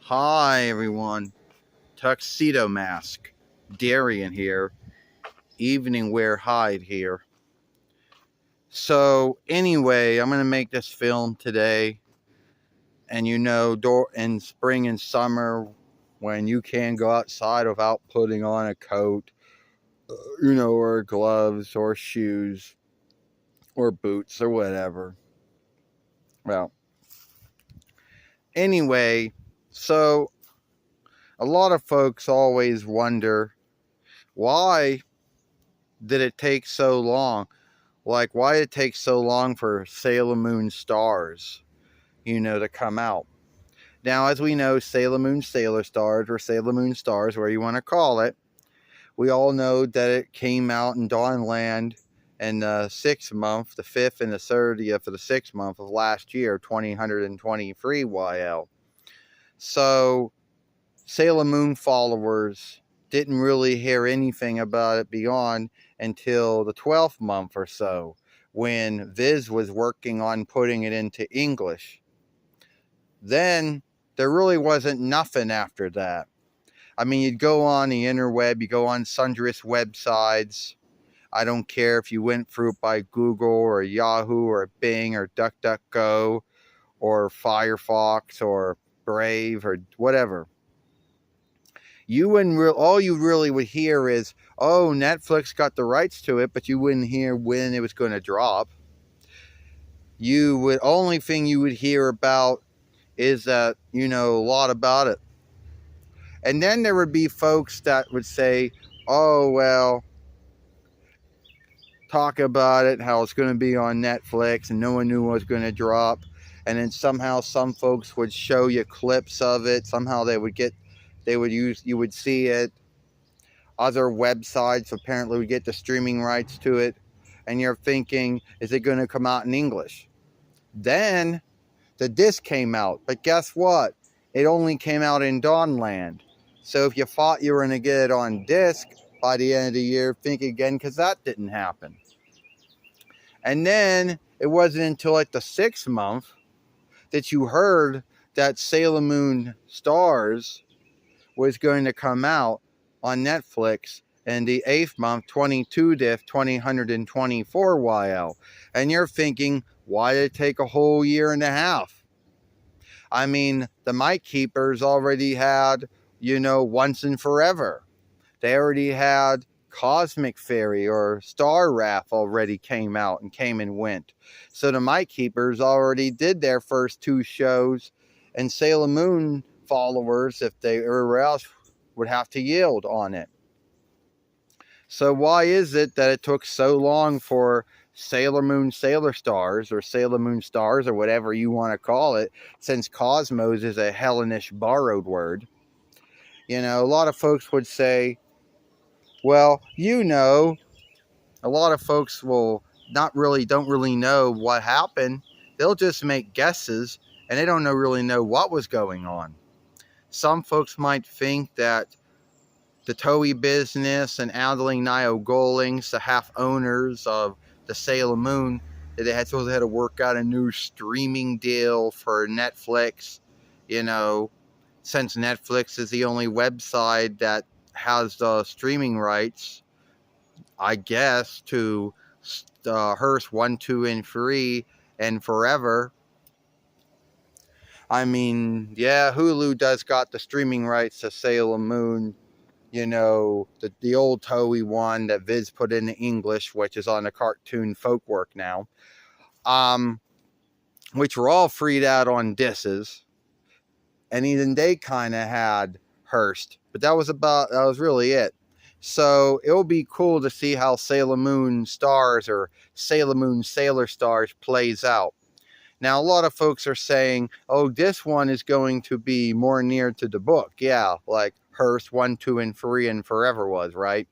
Hi everyone, Tuxedo Mask, Darian here, evening wear hide here. So anyway, I'm going to make this film today, and in spring and summer when you can go outside without putting on a coat, or gloves or shoes or boots or whatever. Well, anyway, so a lot of folks always wonder, why did it take so long? Like, why it takes so long for Sailor Moon Stars, to come out. Now, as we know, Sailor Moon Sailor Stars, or Sailor Moon Stars, whatever you want to call it, we all know that it came out in Dawnland in the 6th month, the 5th and the 30th of the 6th month of last year, 2023 YL. So, Sailor Moon followers didn't really hear anything about it beyond until the 12th month or so, when Viz was working on putting it into English. Then there really wasn't nothing after that. I mean, you'd go on the interweb, you go on sundry websites. I don't care if you went through it by Google or Yahoo or Bing or DuckDuckGo or Firefox or Brave or whatever. All you really would hear is, oh, Netflix got the rights to it, but you wouldn't hear when it was going to drop. Only thing you would hear about is that, a lot about it. And then there would be folks that would say, oh, well, talk about it, how it's going to be on Netflix, and no one knew what was going to drop. And then somehow some folks would show you clips of it. Somehow you would see it. Other websites apparently would get the streaming rights to it. And you're thinking, is it going to come out in English? Then the disc came out. But guess what? It only came out in Dawnland. So if you thought you were going to get it on disc by the end of the year, think again, because that didn't happen. And then it wasn't until like the 6th month that you heard that Sailor Moon Stars was going to come out on Netflix in the 8th month, 2024 YL. And you're thinking, why did it take a whole year and a half? I mean, the Mic Keepers already had, Once and Forever. They already had Cosmic Fairy or Star Wrath already came out and came and went. So the Mic Keepers already did their first 2 shows, and Sailor Moon followers, if they were else, would have to yield on it. So why is it that it took so long for Sailor Moon Sailor Stars, or Sailor Moon Stars, or whatever you want to call it, since Cosmos is a Hellenish borrowed word? A lot of folks would say, well, a lot of folks don't really know what happened. They'll just make guesses, and they don't really know what was going on. Some folks might think that the Toei business and Adeline Nio-Golings, the half owners of the Sailor Moon, that they had to work out a new streaming deal for Netflix, since Netflix is the only website that has the streaming rights, I guess, to Hearst 1, 2, and 3 and forever. I mean, yeah, Hulu does got the streaming rights to Sailor Moon, the old Toei one that Viz put into English, which is on the Cartoon Folkwork now, which were all freed out on discs. And even they kind of had Hearst, but that was really it. So it'll be cool to see how Sailor Moon Stars, or Sailor Moon Sailor Stars, plays out. Now, a lot of folks are saying, oh, this one is going to be more near to the book. Yeah, like Hearst 1, 2, and 3 and forever was, right?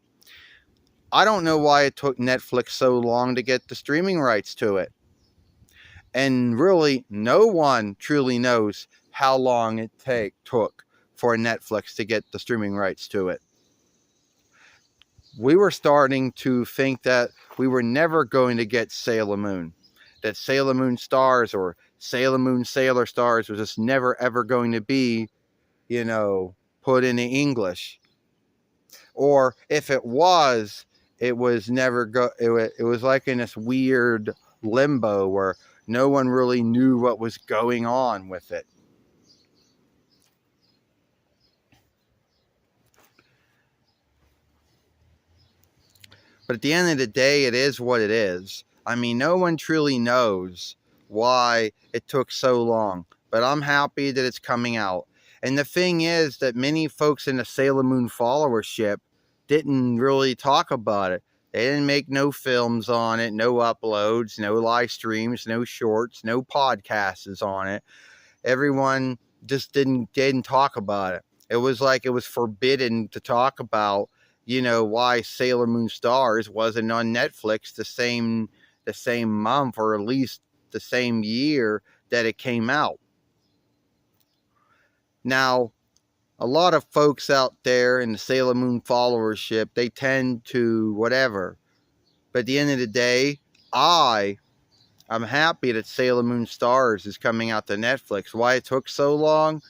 I don't know why it took Netflix so long to get the streaming rights to it. And really, no one truly knows how long it took for Netflix to get the streaming rights to it. We were starting to think that we were never going to get Sailor Moon. That Sailor Moon Stars or Sailor Moon Sailor Stars was just never ever going to be, put into English. Or if it was never it was like in this weird limbo where no one really knew what was going on with it. But at the end of the day, it is what it is. I mean, no one truly knows why it took so long, but I'm happy that it's coming out. And the thing is that many folks in the Sailor Moon followership didn't really talk about it. They didn't make no films on it, no uploads, no live streams, no shorts, no podcasts on it. Everyone just didn't talk about it. It was like it was forbidden to talk about, why Sailor Moon Stars wasn't on Netflix the same month, or at least the same year that it came out. Now, a lot of folks out there in the Sailor Moon followership, they tend to whatever. But at the end of the day, I'm happy that Sailor Moon Stars is coming out to Netflix. Why it took so long,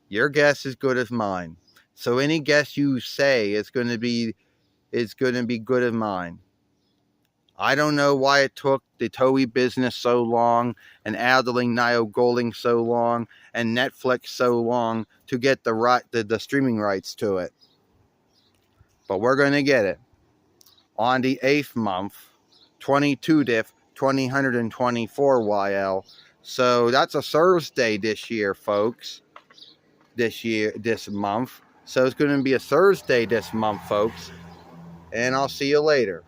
your guess is as good as mine. So any guess you say is going to be good as mine. I don't know why it took the Toei business so long, and Adeline Nio Golding so long, and Netflix so long to get the streaming rights to it. But we're going to get it on the 8th month, 22 diff, 2024 YL. So that's a Thursday this year, folks. This month. So it's going to be a Thursday this month, folks. And I'll see you later.